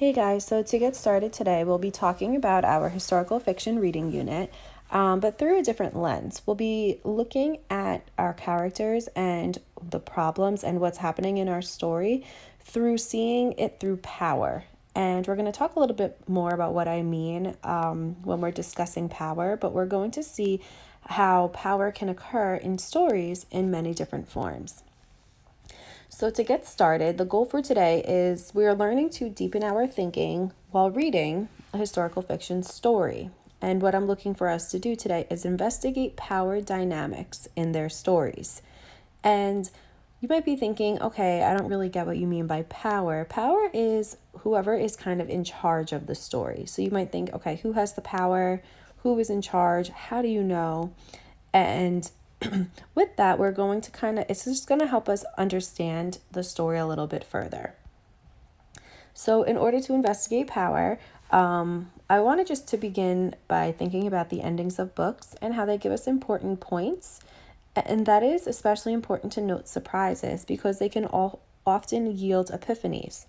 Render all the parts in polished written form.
Hey guys, so to get started today, we'll be talking about our historical fiction reading unit, but through a different lens. We'll be looking at our characters and the problems and what's happening in our story through seeing it through power. And we're going to talk a little bit more about what I mean when we're discussing power, but we're going to see how power can occur in stories in many different forms. So, to get started, the goal for today is we are learning to deepen our thinking while reading a historical fiction story. And what I'm looking for us to do today is investigate power dynamics in their stories. And you might be thinking, okay, I don't really get what you mean by power. Power is whoever is kind of in charge of the story. So you might think, okay, who has the power? Who is in charge? How do you know? And with that, we're going to it's just going to help us understand the story a little bit further. So, in order to investigate power, I wanted just to begin by thinking about the endings of books and how they give us important points. And that is especially important to note surprises because they can all often yield epiphanies.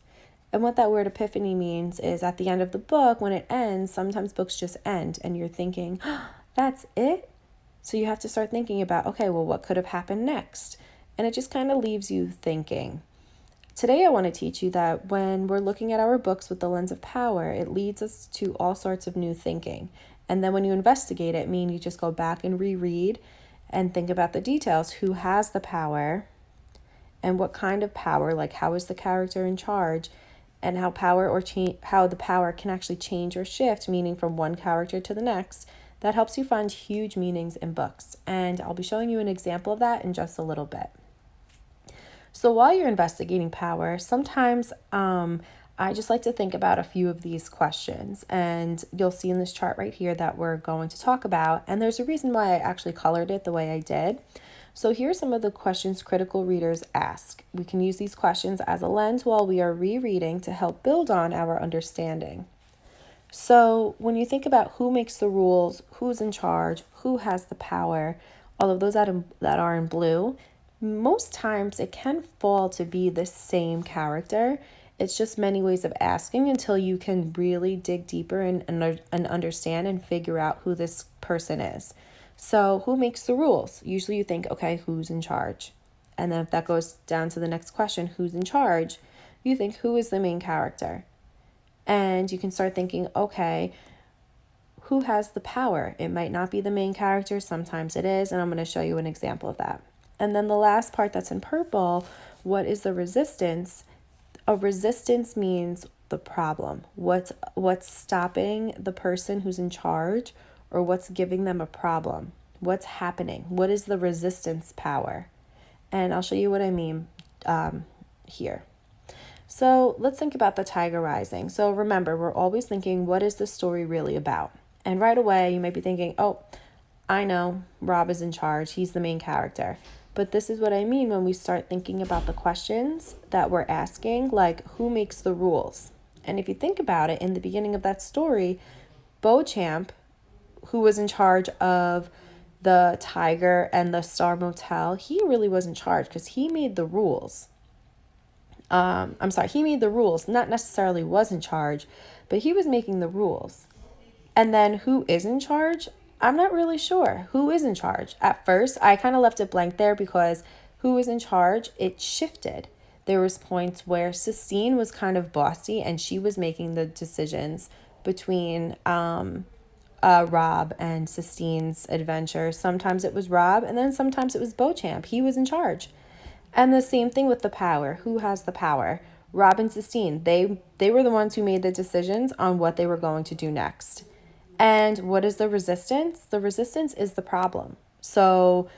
And what that word epiphany means is at the end of the book, when it ends, sometimes books just end and you're thinking, oh, that's it? So you have to start thinking about, okay, well, what could have happened next? And it just kind of leaves you thinking. Today, I want to teach you that when we're looking at our books with the lens of power, it leads us to all sorts of new thinking. And then when you investigate it, you just go back and reread and think about the details. Who has the power and what kind of power? Like, how is the character in charge? And how how the power can actually change or shift, meaning from one character to the next. That helps you find huge meanings in books. And I'll be showing you an example of that in just a little bit. So while you're investigating power, sometimes I just like to think about a few of these questions. And you'll see in this chart right here that we're going to talk about. And there's a reason why I actually colored it the way I did. So here are some of the questions critical readers ask. We can use these questions as a lens while we are rereading to help build on our understanding. So when you think about who makes the rules, who's in charge, who has the power, all of those that are in blue, most times it can fall to be the same character. It's just many ways of asking until you can really dig deeper and understand and figure out who this person is. So who makes the rules? Usually you think, okay, who's in charge? And then if that goes down to the next question, who's in charge? You think, who is the main character? And you can start thinking, okay, who has the power? It might not be the main character. Sometimes it is. And I'm going to show you an example of that. And then the last part that's in purple, what is the resistance? A resistance means the problem. What's stopping the person who's in charge, or what's giving them a problem? What's happening? What is the resistance power? And I'll show you what I mean here. So let's think about the Tiger Rising. So remember, we're always thinking, what is the story really about? And right away, you might be thinking, oh, I know, Robb is in charge. He's the main character. But this is what I mean when we start thinking about the questions that we're asking, like who makes the rules? And if you think about it, in the beginning of that story, Beauchamp, who was in charge of the Tiger and the Star Motel, he really was in charge because he made the rules. He made the rules, not necessarily was in charge, but he was making the rules. And then who is in charge? I'm not really sure who is in charge. At first, I kind of left it blank there because who was in charge, it shifted. There was points where Sistine was kind of bossy and she was making the decisions between Robb and Sistine's adventure. Sometimes it was Robb and then sometimes it was Beauchamp. He was in charge. And the same thing with the power. Who has the power? Robb and Sistine. They were the ones who made the decisions on what they were going to do next. And what is the resistance? The resistance is the problem. So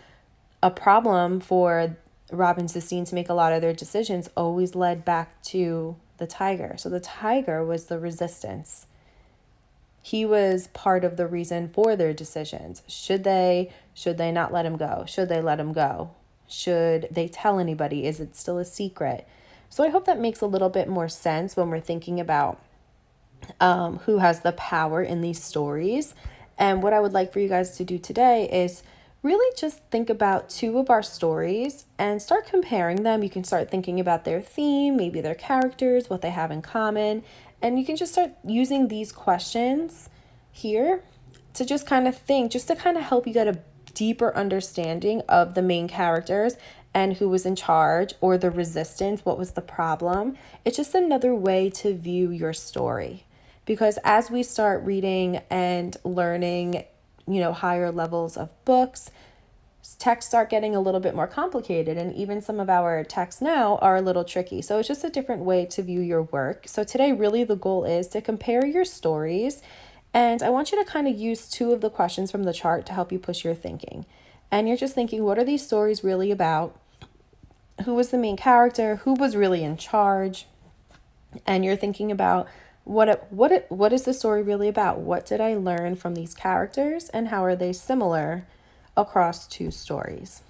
a problem for Robb and Sistine to make a lot of their decisions always led back to the Tiger. So the Tiger was the resistance. He was part of the reason for their decisions. Should they not let him go? Should they let him go? Should they tell anybody? Is it still a secret? So I hope that makes a little bit more sense when we're thinking about who has the power in these stories. And what I would like for you guys to do today is really just think about two of our stories and start comparing them. You can start thinking about their theme, maybe their characters, what they have in common, And you can just start using these questions here to just kind of think, just to kind of help you get a deeper understanding of the main characters and who was in charge, or the resistance, what was the problem. It's just another way to view your story. Because as we start reading and learning, higher levels of books, texts start getting a little bit more complicated, and even some of our texts now are a little tricky. So it's just a different way to view your work. So today, really, the goal is to compare your stories, and I want you to kind of use two of the questions from the chart to help you push your thinking. And you're just thinking, what are these stories really about? Who was the main character? Who was really in charge? And you're thinking about what is the story really about? What did I learn from these characters, and how are they similar across two stories?